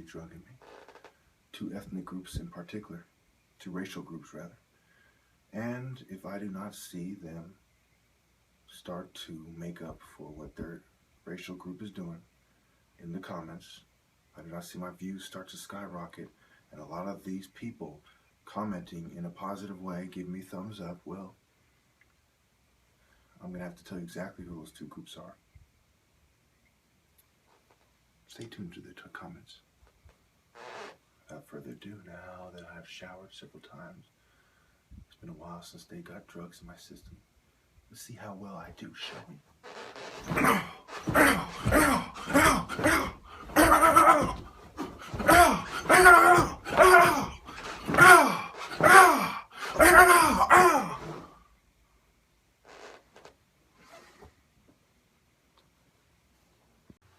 drugging me. Two ethnic groups in particular, two racial groups rather. And if I do not see them start to make up for what their racial group is doing in the comments, I do not see my views start to skyrocket, and a lot of these people commenting in a positive way, giving me thumbs up, well, I'm going to have to tell you exactly who those two groups are. Stay tuned to the comments. Without further ado, now that I've showered several times, it's been a while since they got drugs in my system. Let's see how well I do, shall we?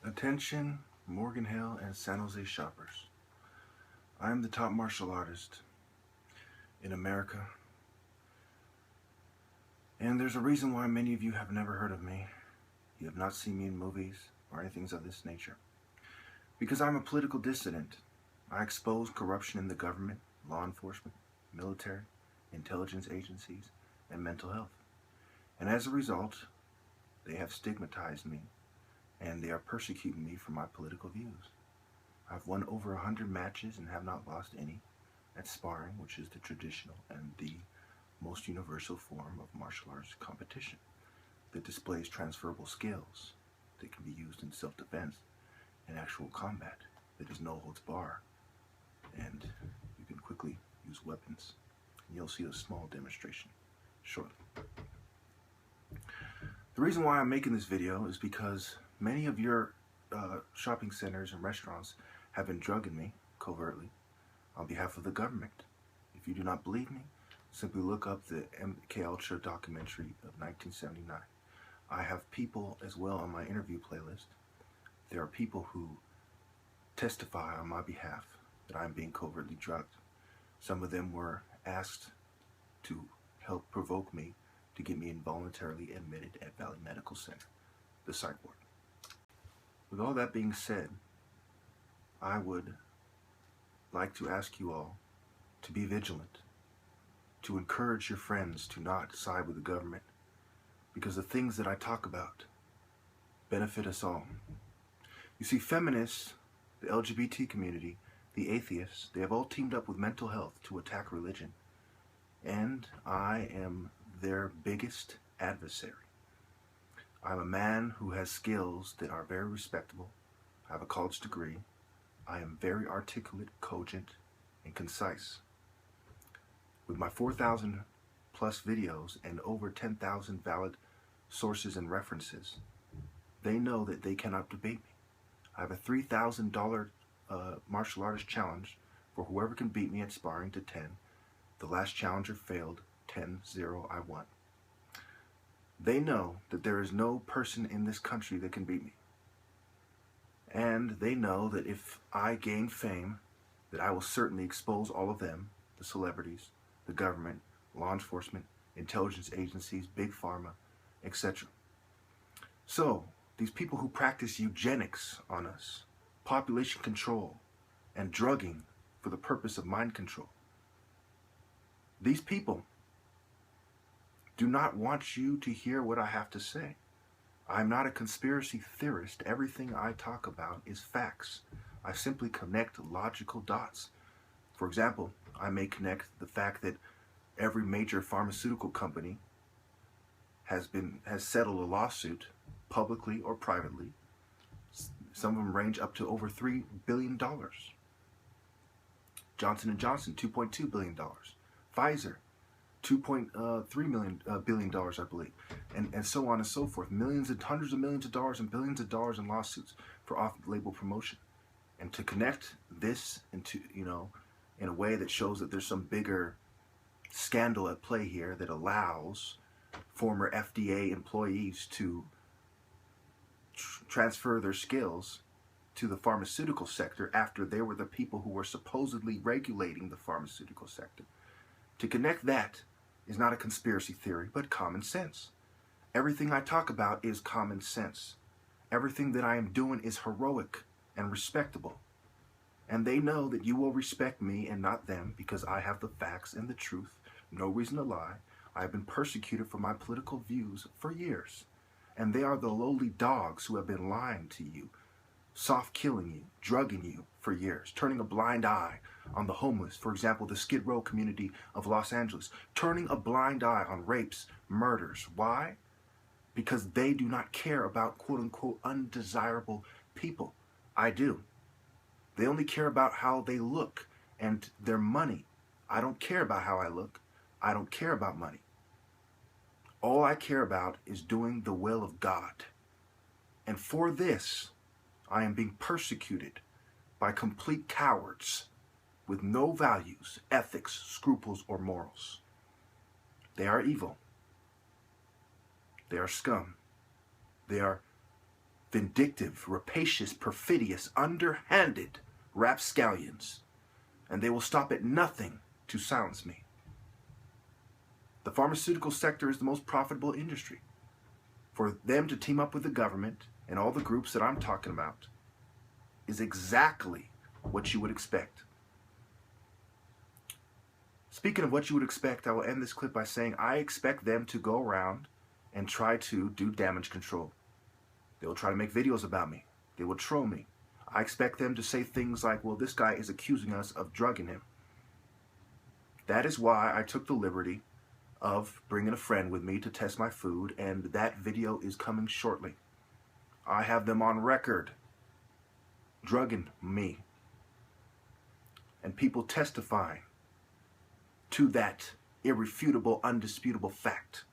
Attention, Morgan Hill and San Jose shoppers. I am the top martial artist in America. And there's a reason why many of you have never heard of me. You have not seen me in movies or anything of this nature. Because I'm a political dissident. I expose corruption in the government, law enforcement, military, intelligence agencies, and mental health. And as a result, they have stigmatized me, and they are persecuting me for my political views. I've won over 100 matches and have not lost any at sparring, which is the traditional and the most universal form of martial arts competition that displays transferable skills that can be used in self-defense and actual combat that is no holds bar, and you can quickly use weapons. And you'll see a small demonstration shortly. The reason why I'm making this video is because many of your shopping centers and restaurants have been drugging me covertly on behalf of the government. If you do not believe me, simply look up the MK Ultra documentary of 1979. I have people as well on my interview playlist. There are people who testify on my behalf that I'm being covertly drugged. Some of them were asked to help provoke me to get me involuntarily admitted at Valley Medical Center, the psych ward. With all that being said, I would like to ask you all to be vigilant, to encourage your friends to not side with the government, because the things that I talk about benefit us all. You see, feminists, the LGBT community, the atheists, they have all teamed up with mental health to attack religion, and I am their biggest adversary. I'm a man who has skills that are very respectable. I have a college degree. I am very articulate, cogent, and concise. With my 4,000 plus videos and over 10,000 valid sources and references, they know that they cannot debate me. I have a $3,000 martial artist challenge for whoever can beat me at sparring to 10. The last challenger failed. 10-0, I won. They know that there is no person in this country that can beat me. And they know that if I gain fame, that I will certainly expose all of them, the celebrities, the government, law enforcement, intelligence agencies, big pharma, etc. So, these people who practice eugenics on us, population control, and drugging for the purpose of mind control, these people do not want you to hear what I have to say. I'm not a conspiracy theorist. Everything I talk about is facts. I simply connect logical dots. For example, I may connect the fact that every major pharmaceutical company has settled a lawsuit, publicly or privately. Some of them range up to over $3 billion. Johnson & Johnson, $2.2 billion. Pfizer, $2.3 billion, I believe, and so on and so forth. Millions and hundreds of millions of dollars and billions of dollars in lawsuits for off-label promotion. And to connect this into, in a way that shows that there's some bigger scandal at play here that allows former FDA employees to transfer their skills to the pharmaceutical sector after they were the people who were supposedly regulating the pharmaceutical sector. To connect that is not a conspiracy theory, but common sense. Everything I talk about is common sense. Everything that I am doing is heroic and respectable. And they know that you will respect me and not them because I have the facts and the truth. No reason to lie. I have been persecuted for my political views for years. And they are the lowly dogs who have been lying to you, soft killing you, drugging you for years, turning a blind eye on the homeless, for example, the Skid Row community of Los Angeles, turning a blind eye on rapes, murders. Why? Because they do not care about quote-unquote undesirable people. I do. They only care about how they look and their money. I don't care about how I look. I don't care about money. All I care about is doing the will of God. And for this, I am being persecuted by complete cowards with no values, ethics, scruples, or morals. They are evil. They are scum. They are vindictive, rapacious, perfidious, underhanded rapscallions. And they will stop at nothing to silence me. The pharmaceutical sector is the most profitable industry. For them to team up with the government and all the groups that I'm talking about is exactly what you would expect. Speaking of what you would expect, I will end this clip by saying I expect them to go around and try to do damage control. They will try to make videos about me. They will troll me. I expect them to say things like, well, this guy is accusing us of drugging him. That is why I took the liberty of bringing a friend with me to test my food, and that video is coming shortly. I have them on record drugging me, and people testifying to that irrefutable, undisputable fact.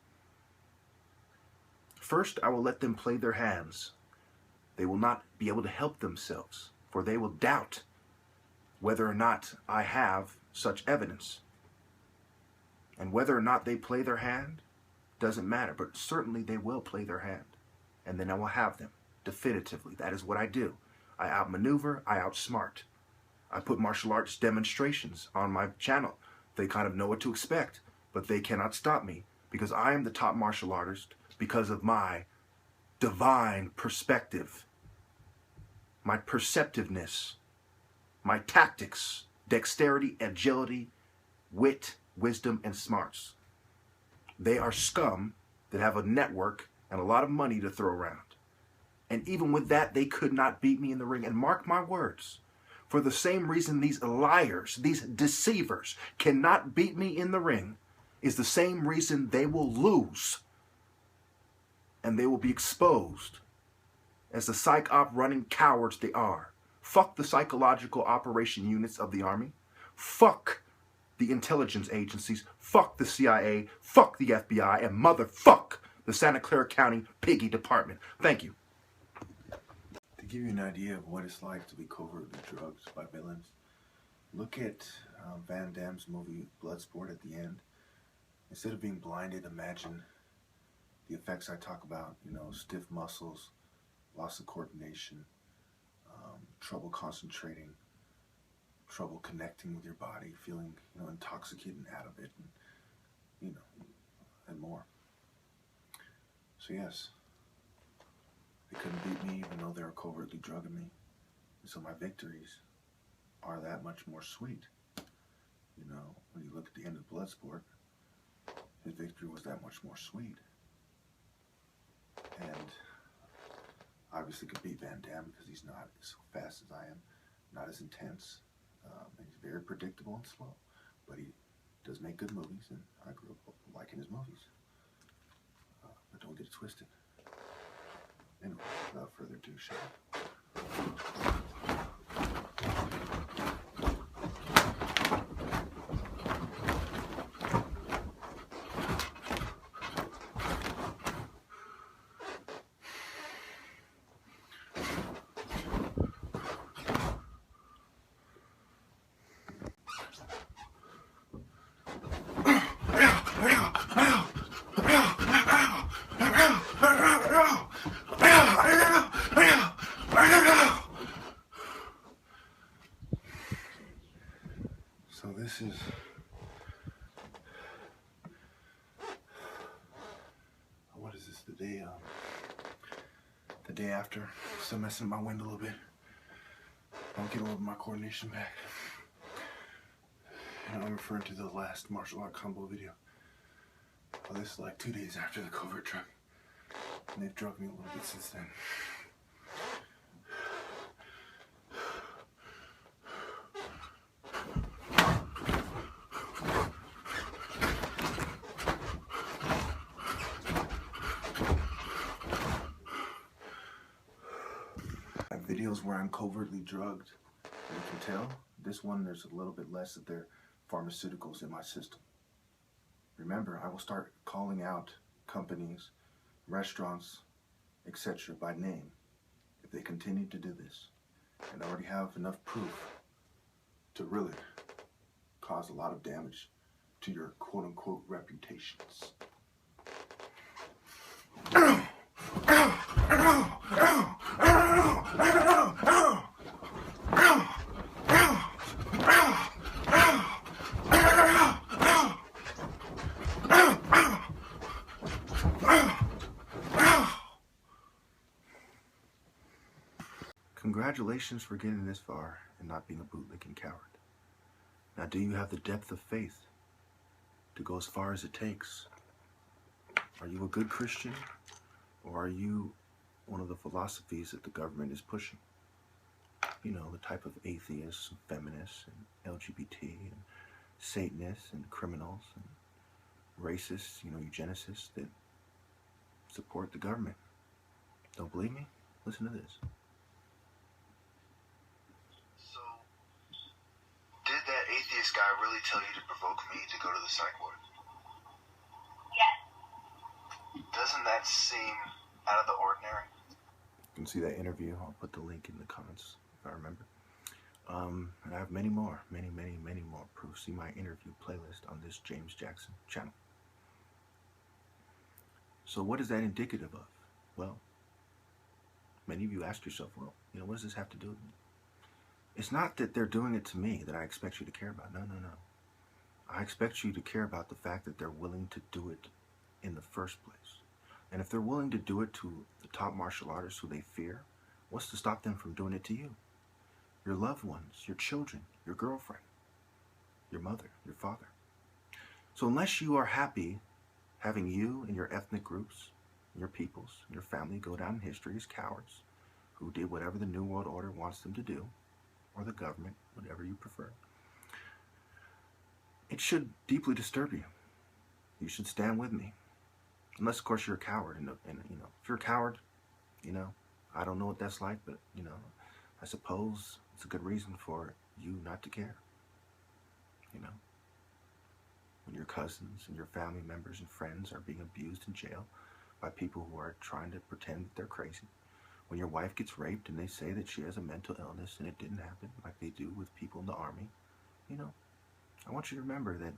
First, I will let them play their hands. They will not be able to help themselves, for they will doubt whether or not I have such evidence. And whether or not they play their hand doesn't matter, but certainly they will play their hand. And then I will have them, definitively. That is what I do. I outmaneuver, I outsmart. I put martial arts demonstrations on my channel. They kind of know what to expect, but they cannot stop me because I am the top martial artist because of my divine perspective, my perceptiveness, my tactics, dexterity, agility, wit, wisdom, and smarts. They are scum that have a network and a lot of money to throw around. And even with that, they could not beat me in the ring. And mark my words, for the same reason these liars, these deceivers cannot beat me in the ring is the same reason they will lose. And they will be exposed as the psych op running cowards they are. Fuck the psychological operation units of the Army. Fuck the intelligence agencies. Fuck the CIA. Fuck the FBI. And motherfuck the Santa Clara County Piggy Department. Thank you. To give you an idea of what it's like to be covertly drugged by villains, look at Van Damme's movie Bloodsport at the end. Instead of being blinded, imagine the effects I talk about, stiff muscles, loss of coordination, trouble concentrating, trouble connecting with your body, feeling, intoxicated and out of it, and more. So yes, they couldn't beat me even though they were covertly drugging me. And so my victories are that much more sweet. When you look at the end of Bloodsport, his victory was that much more sweet. And obviously could beat Van Damme because he's not as fast as I am, not as intense. And he's very predictable and slow. But he does make good movies, and I grew up liking his movies. But don't get it twisted. Anyway, without further ado, shall we? So this is what is this? The day after. Still messing with my wind a little bit. I'll get all of my coordination back. And I'm referring to the last martial art combo video. Well, this is like 2 days after the covert drug. And they've drugged me a little bit since then. I have videos where I'm covertly drugged. You can tell, this one there's a little bit less of their pharmaceuticals in my system. Remember, I will start calling out companies, restaurants, etc. by name if they continue to do this. And I already have enough proof to really cause a lot of damage to your quote-unquote reputations. Congratulations for getting this far and not being a bootlicking coward. Now, do you have the depth of faith to go as far as it takes? Are you a good Christian, or are you one of the philosophies that the government is pushing? You know, the type of atheists, and feminists, and LGBT, and Satanists, and criminals, and racists, you know, eugenicists that support the government. Don't believe me? Listen to this. So, did that atheist guy really tell you to provoke me to go to the psych ward? Yes. Doesn't that seem out of the ordinary? You can see that interview. I'll put the link in the comments if I remember. And I have many more proofs. See my interview playlist on this James Jackson channel. So what is that indicative of? Well, many of you ask yourself, well, you know, what does this have to do with me? It's not that they're doing it to me that I expect you to care about. No. I expect you to care about the fact that they're willing to do it in the first place. And if they're willing to do it to the top martial artists who they fear, what's to stop them from doing it to you? Your loved ones, your children, your girlfriend, your mother, your father. So unless you are happy having you and your ethnic groups, your peoples, your family go down in history as cowards who did whatever the New World Order wants them to do, or the government, whatever you prefer, it should deeply disturb you. You should stand with me. Unless, of course, you're a coward. And you know, if you're a coward, you know, I don't know what that's like, but, you know, I suppose it's a good reason for you not to care. You know, when your cousins and your family members and friends are being abused in jail by people who are trying to pretend that they're crazy. When your wife gets raped and they say that she has a mental illness and it didn't happen, like they do with people in the army, you know, I want you to remember that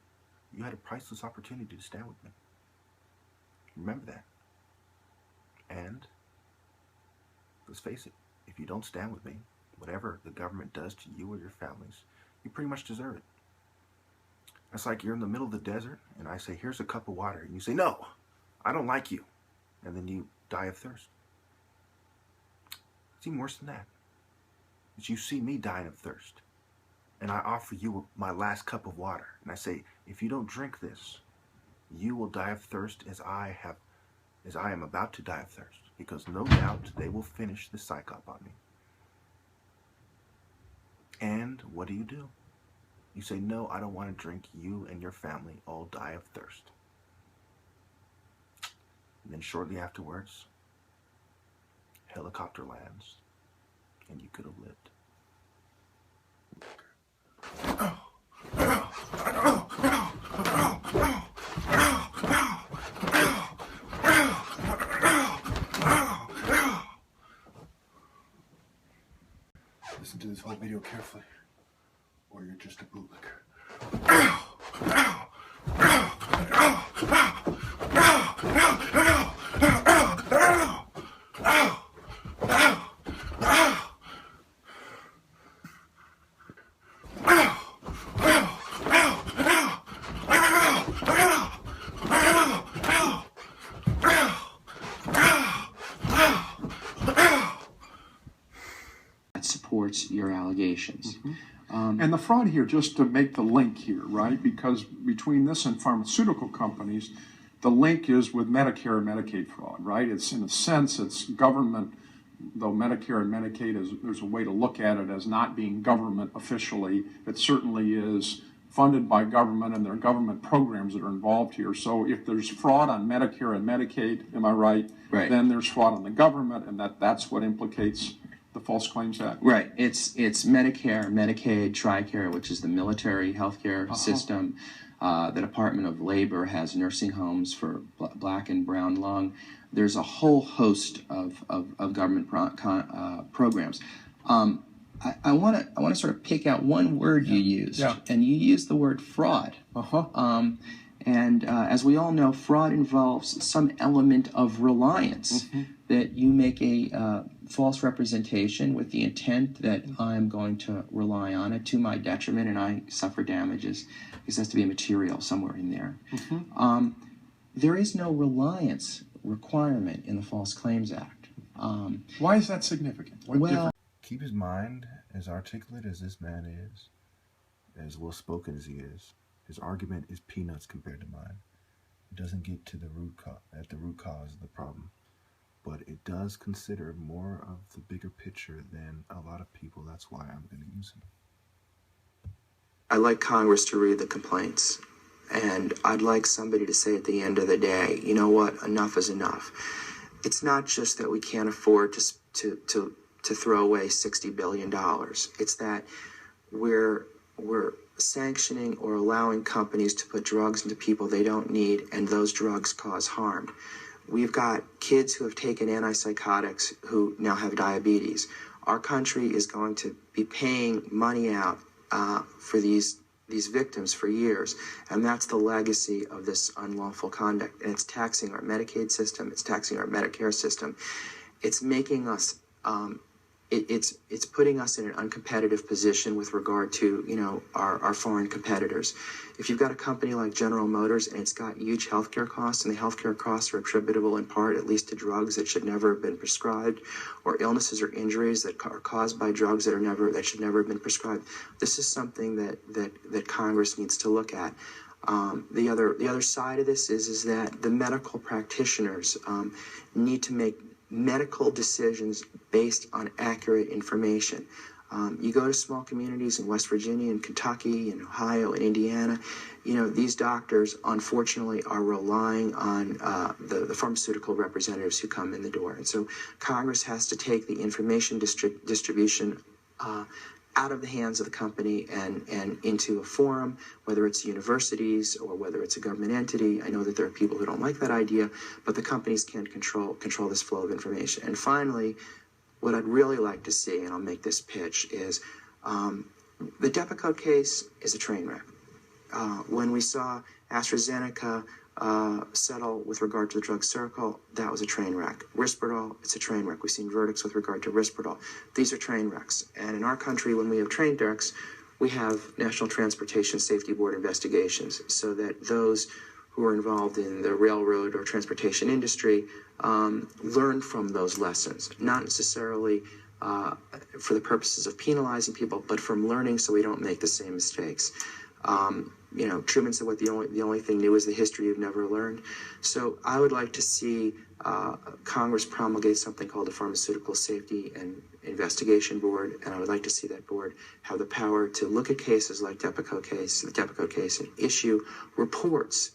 you had a priceless opportunity to stand with me. Remember that. And let's face it, if you don't stand with me, whatever the government does to you or your families, you pretty much deserve it. It's like you're in the middle of the desert and I say, here's a cup of water. And you say, no, I don't like you. And then you die of thirst. It's even worse than that. It's you see me dying of thirst. And I offer you my last cup of water. And I say, if you don't drink this, you will die of thirst as I am about to die of thirst. Because no doubt they will finish the psyop on me. And what do? You say, no, I don't want to drink. You and your family all die of thirst. And then shortly afterwards, helicopter lands, and you could have lived. Listen to this whole video carefully, or you're just a bootlicker. Support supports your allegations. And the fraud here, just to make the link here, right? Because between this and pharmaceutical companies, the link is with Medicare and Medicaid fraud, right? It's, in a sense, it's government, though Medicare and Medicaid there's a way to look at it as not being government officially. It certainly is funded by government, and there are government programs that are involved here. So if there's fraud on Medicare and Medicaid, am I right? Right. Then there's fraud on the government, and that's what implicates the False Claims Act. Right. It's Medicare, Medicaid, TRICARE, which is the military healthcare system. The Department of Labor has nursing homes for black and brown lung. There's a whole host of government programs. I want to sort of pick out one word you used, and you used the word fraud. And as we all know, fraud involves some element of reliance, that you make a false representation with the intent that I'm going to rely on it to my detriment and I suffer damages. Because there has to be a material somewhere in there. There is no reliance requirement in the False Claims Act. Why is that significant? Keep his mind as articulate as this man is, as well spoken as he is. His argument is peanuts compared to mine. It doesn't get to the root cause of the problem, but it does consider more of the bigger picture than a lot of people. That's why I'm going to use him. I'd like Congress to read the complaints, and I'd like somebody to say at the end of the day, you know what, enough is enough. It's not just that we can't afford to throw away $60 billion. It's that we're sanctioning or allowing companies to put drugs into people they don't need, and those drugs cause harm. We've got kids who have taken antipsychotics who now have diabetes. Our country is going to be paying money out for these victims for years, and that's the legacy of this unlawful conduct. And it's taxing our Medicaid system, it's taxing our Medicare system. It's making us it's putting us in an uncompetitive position with regard to our foreign competitors. If you've got a company like General Motors and it's got huge healthcare costs, and the healthcare costs are attributable in part at least to drugs that should never have been prescribed, or illnesses or injuries that are caused by drugs that should never have been prescribed, this is something that Congress needs to look at. The other side of this is that the medical practitioners need to make medical decisions based on accurate information. You go to small communities in West Virginia and Kentucky and Ohio and Indiana, these doctors unfortunately are relying on the pharmaceutical representatives who come in the door. And so Congress has to take the information distribution out of the hands of the company and into a forum, whether it's universities or whether it's a government entity. I know that there are people who don't like that idea, but the companies can control this flow of information. And finally, what I'd really like to see, and I'll make this pitch, is the Depakote case is a train wreck. When we saw AstraZeneca settle with regard to the drug Circle, that was a train wreck. Risperdal, it's a train wreck. We've seen verdicts with regard to Risperdal. These are train wrecks. And in our country, when we have train wrecks, we have National Transportation Safety Board investigations, so that those who are involved in the railroad or transportation industry learn from those lessons, not necessarily for the purposes of penalizing people, but from learning so we don't make the same mistakes. Truman said, "What the only thing new is the history you've never learned." So I would like to see Congress promulgate something called the Pharmaceutical Safety and Investigation Board, and I would like to see that board have the power to look at cases like the Depakote case, and issue reports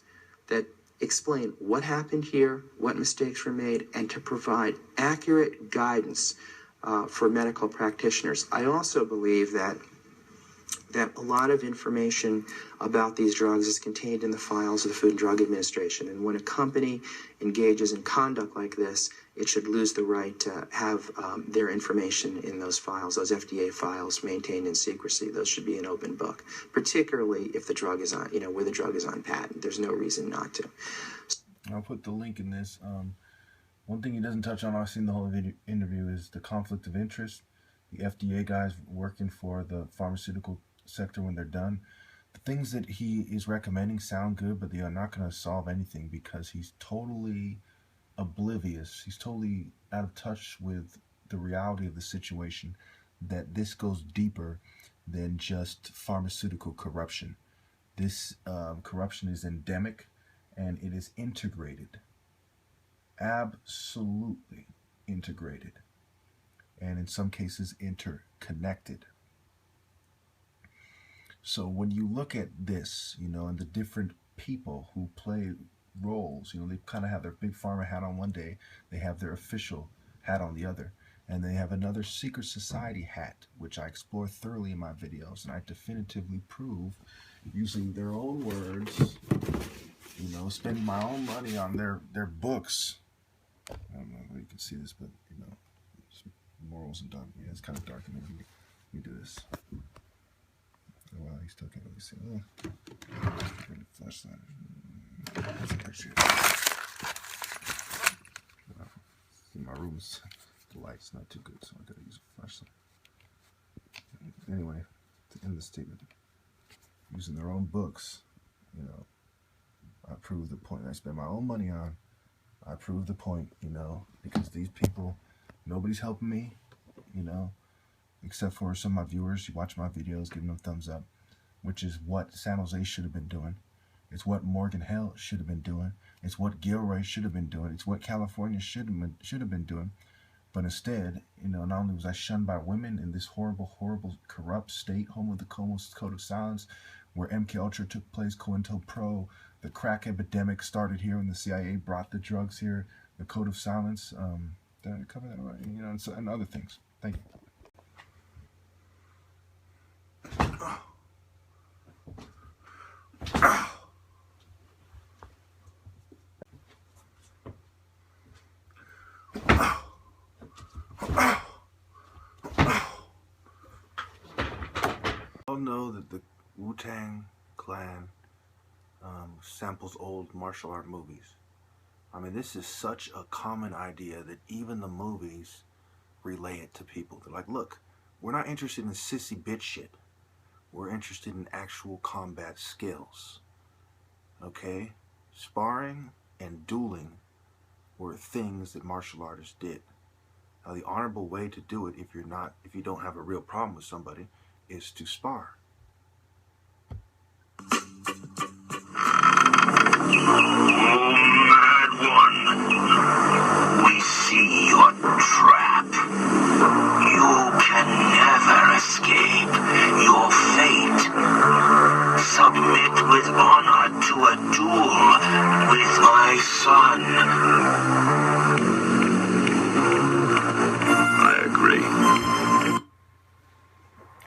that explain what happened here, what mistakes were made, and to provide accurate guidance for medical practitioners. I also believe that a lot of information about these drugs is contained in the files of the Food and Drug Administration. And when a company engages in conduct like this, it should lose the right to have their information in those files, those FDA files maintained in secrecy. Those should be an open book, particularly if the drug is on, where the drug is on patent. There's no reason not to. I'll put the link in this. One thing he doesn't touch on, I've seen the whole interview, is the conflict of interest. The FDA guys working for the pharmaceutical sector when they're done. The things that he is recommending sound good, but they are not going to solve anything because he's totally oblivious. He's totally out of touch with the reality of the situation. that this goes deeper than just pharmaceutical corruption. This corruption is endemic, and it is integrated, absolutely integrated, and in some cases interconnected. So when you look at this, and the different people who play roles, they kind of have their big pharma hat on one day, they have their official hat on the other, and they have another secret society hat, which I explore thoroughly in my videos, and I definitively prove using their own words, spending my own money on their books. I don't know if you can see this, but morals and dogma. Yeah, it's kind of dark in there. Let me do this. Oh, wow, you still can't really see. Flashlight. That's a picture. Wow. See, my room's the light's not too good, so I gotta use a flashlight. Anyway, to end the statement, using their own books, I prove the point. I spend my own money on. I prove the point, because these people, nobody's helping me, except for some of my viewers. You watch my videos, giving them thumbs up, which is what San Jose should have been doing. It's what Morgan Hill should have been doing. It's what Gilroy should have been doing. It's what California should have been doing. But instead, not only was I shunned by women in this horrible, horrible, corrupt state, home of the Code of Silence, where MK Ultra took place, COINTELPRO, the crack epidemic started here, and the CIA brought the drugs here, the Code of Silence. Did I cover that right? And other things. Thank you. All know that the Wu-Tang Clan samples old martial art movies. I mean, this is such a common idea that even the movies relay it to people. They're like, look, we're not interested in sissy bitch shit. We're interested in actual combat skills. Okay? Sparring and dueling were things that martial artists did. Now, the honorable way to do it, if you don't have a real problem with somebody, is to spar. We see your trap. You can never escape your fate. Submit with honor to a duel with my son. I agree.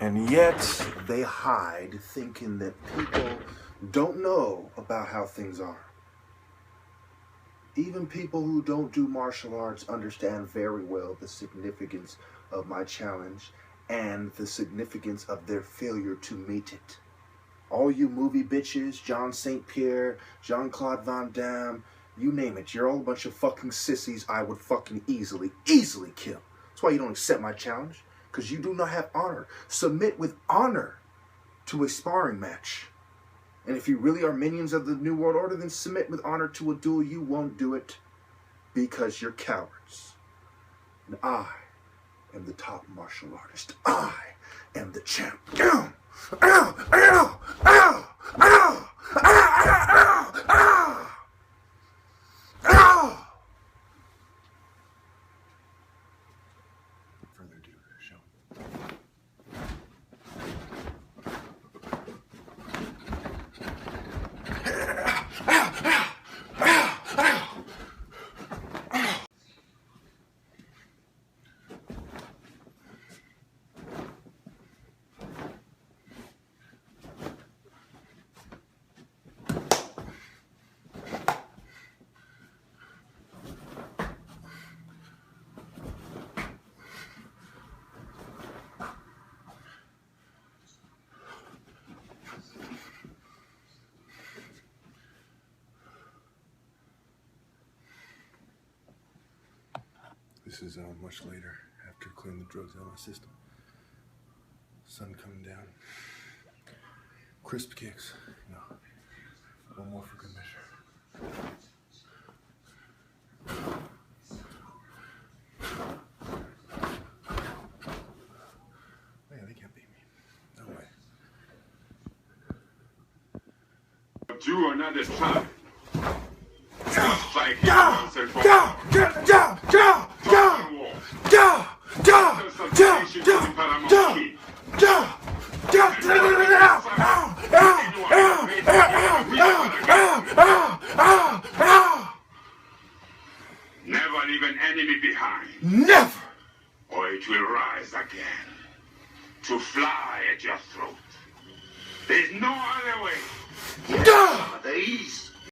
And yet, they hide, thinking that people don't know about how things are. Even people who don't do martial arts understand very well the significance of my challenge and the significance of their failure to meet it. All you movie bitches, John St. Pierre, Jean-Claude Van Damme, you name it, you're all a bunch of fucking sissies I would fucking easily kill. That's why you don't accept my challenge, because you do not have honor. Submit with honor to a sparring match. And if you really are minions of the New World Order, then submit with honor to a duel. You won't do it because you're cowards. And I am the top martial artist. I am the champ. Ow! Ow! Ow! Ow! Ow! Ow! Ow! Ow! Ow! Further ado, show. This is much later, after clearing the drugs out of my system. Sun coming down. Crisp kicks, one more for good measure. do another time. Just like he was and never leave an enemy behind. Never! Or it will rise again to fly at your throat. There's no other way. Yeah, the East.